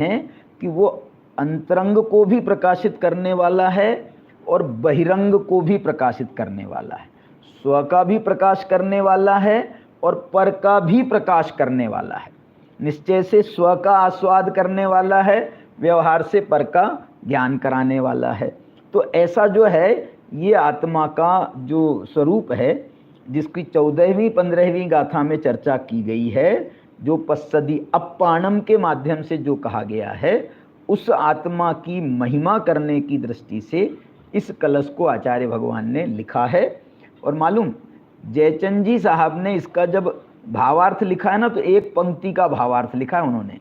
हैं कि वो अंतरंग को भी प्रकाशित करने वाला है और बहिरंग को भी प्रकाशित करने वाला है, स्व का भी प्रकाश करने वाला है और पर का भी प्रकाश करने वाला है। निश्चय से स्व का आस्वाद करने वाला है, व्यवहार से पर का ज्ञान कराने वाला है। तो ऐसा जो है ये आत्मा का जो स्वरूप है, जिसकी 14वीं 15वीं गाथा में चर्चा की गई है, जो पश्चदी अपाणम के माध्यम से जो कहा गया है, उस आत्मा की महिमा करने की दृष्टि से इस कलश को आचार्य भगवान ने लिखा है। और मालूम, जयचंद जी साहब ने इसका जब भावार्थ लिखा है ना, तो एक पंक्ति का भावार्थ लिखा है उन्होंने।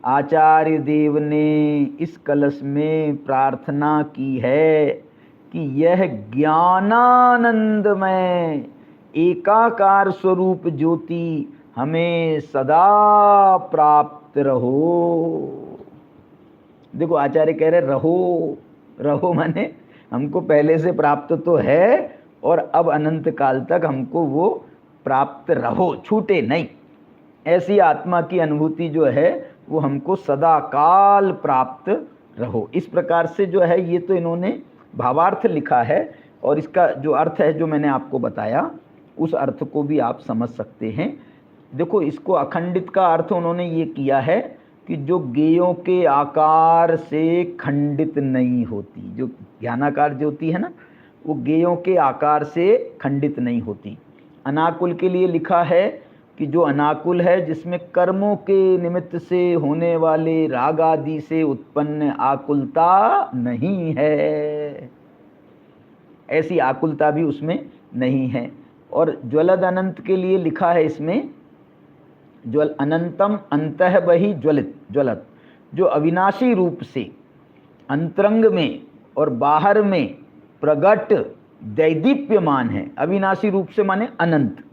आचार्य देव ने इस कलश में प्रार्थना की है कि यह ज्ञानानंदमय एकाकार स्वरूप ज्योति हमें सदा प्राप्त रहो। देखो, आचार्य कह रहे रहो, रहो माने हमको पहले से प्राप्त तो है और अब अनंत काल तक हमको वो प्राप्त रहो, छूटे नहीं। ऐसी आत्मा की अनुभूति जो है वो हमको सदा काल प्राप्त रहो। इस प्रकार से जो है ये तो इन्होंने भावार्थ लिखा है, और इसका जो अर्थ है जो मैंने आपको बताया, उस अर्थ को भी आप समझ सकते हैं। देखो, इसको अखंडित का अर्थ उन्होंने ये किया है कि जो गेयों के आकार से खंडित नहीं होती, जो ज्ञानाकार ज्योति है ना, वो गेयों के आकार से खंडित नहीं होती। अनाकुल के लिए लिखा है कि जो अनाकुल है, जिसमें कर्मों के निमित्त से होने वाले राग आदि से उत्पन्न आकुलता नहीं है, ऐसी आकुलता भी उसमें नहीं है। और ज्वलद अनंत के लिए लिखा है इसमें, ज्वल अनंतम अंतः बहि ज्वलित ज्वलत, जो अविनाशी रूप से अंतरंग में और बाहर में प्रगट दैदीप्यमान है। अविनाशी रूप से माने अनंत,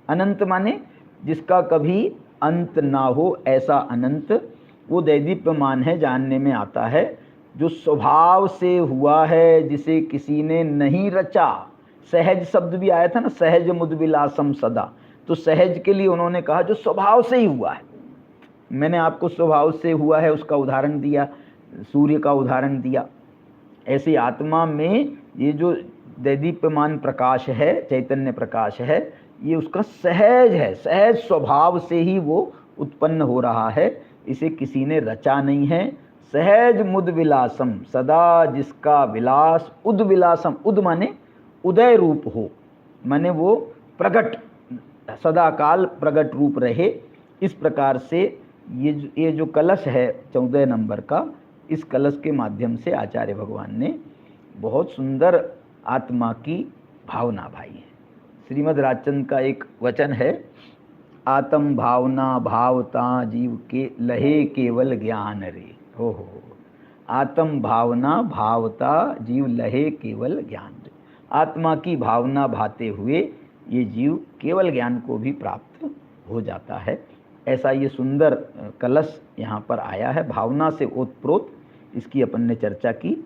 अनंत माने जिसका कभी अंत ना हो, ऐसा अनंत वो दैदीप्यमान है, जानने में आता है। जो स्वभाव से हुआ है, जिसे किसी ने नहीं रचा। सहज शब्द भी आया था ना, सहज मुद्विलासम सदा, तो सहज के लिए उन्होंने कहा जो स्वभाव से ही हुआ है। मैंने आपको स्वभाव से हुआ है उसका उदाहरण दिया, सूर्य का उदाहरण दिया। ऐसी आत्मा में ये जो दैदीप्यमान प्रकाश है, चैतन्य प्रकाश है, ये उसका सहज है, सहज स्वभाव से ही वो उत्पन्न हो रहा है, इसे किसी ने रचा नहीं है। सहज मुद विलासम, सदा जिसका विलास, उद विलासम, उद माने उदय रूप हो, माने वो प्रकट, सदा काल प्रकट रूप रहे। इस प्रकार से ये जो कलश है 14 नंबर का, इस कलश के माध्यम से आचार्य भगवान ने बहुत सुंदर आत्मा की भावना भाई है। श्रीमद् राजचंद्र का एक वचन है, आत्म भावना भावता जीव के लहे केवल ज्ञान रे। हो, आत्म भावना भावता जीव लहे केवल ज्ञान रे। आत्मा की भावना भाते हुए ये जीव केवल ज्ञान को भी प्राप्त हो जाता है। ऐसा ये सुंदर कलश यहाँ पर आया है, भावना से ओतप्रोत। इसकी अपन ने चर्चा की।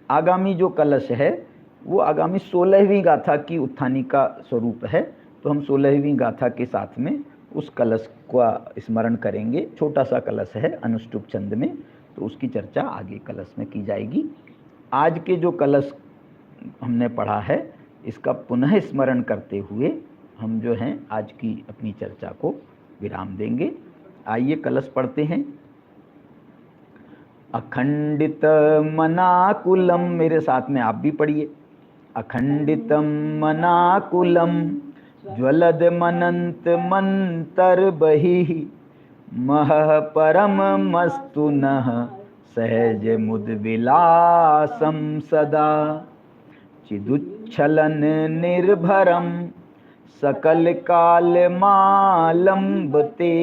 आगामी जो कलश है वो आगामी 16वीं गाथा की उत्थानी का स्वरूप है, तो हम 16वीं गाथा के साथ में उस कलश का स्मरण करेंगे। छोटा सा कलश है अनुष्टुप छंद में, तो उसकी चर्चा आगे कलश में की जाएगी। आज के जो कलश हमने पढ़ा है, इसका पुनः स्मरण करते हुए हम जो हैं आज की अपनी चर्चा को विराम देंगे। आइए कलश पढ़ते हैं। अखंडित मनाकुलम, मेरे साथ में आप भी पढ़िए। अखंडितम मनाकुलम ज्वलद मनंत मंतर बहि, मह परम मस्तु नः सहज मुद विलासम सदा। चिदुच्छलन निर्भरम सकल काल मालंबते,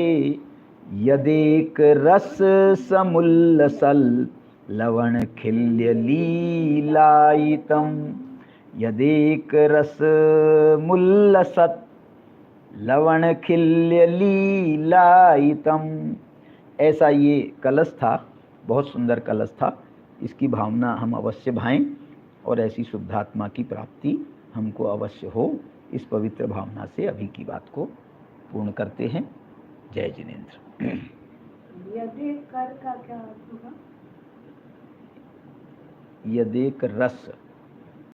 यदेक रस समुल्लसल लवण खिल्य लीलायितम। यदेक रस मुल्लसत लवण खिल्य लीलायितम। ऐसा ये कलश था, बहुत सुंदर कलश था। इसकी भावना हम अवश्य भाएं और ऐसी शुद्धात्मा की प्राप्ति हमको अवश्य हो। इस पवित्र भावना से अभी की बात को पूर्ण करते हैं। जय जिनेंद्र। यदि कर का क्या अर्थ होगा? यदेक रस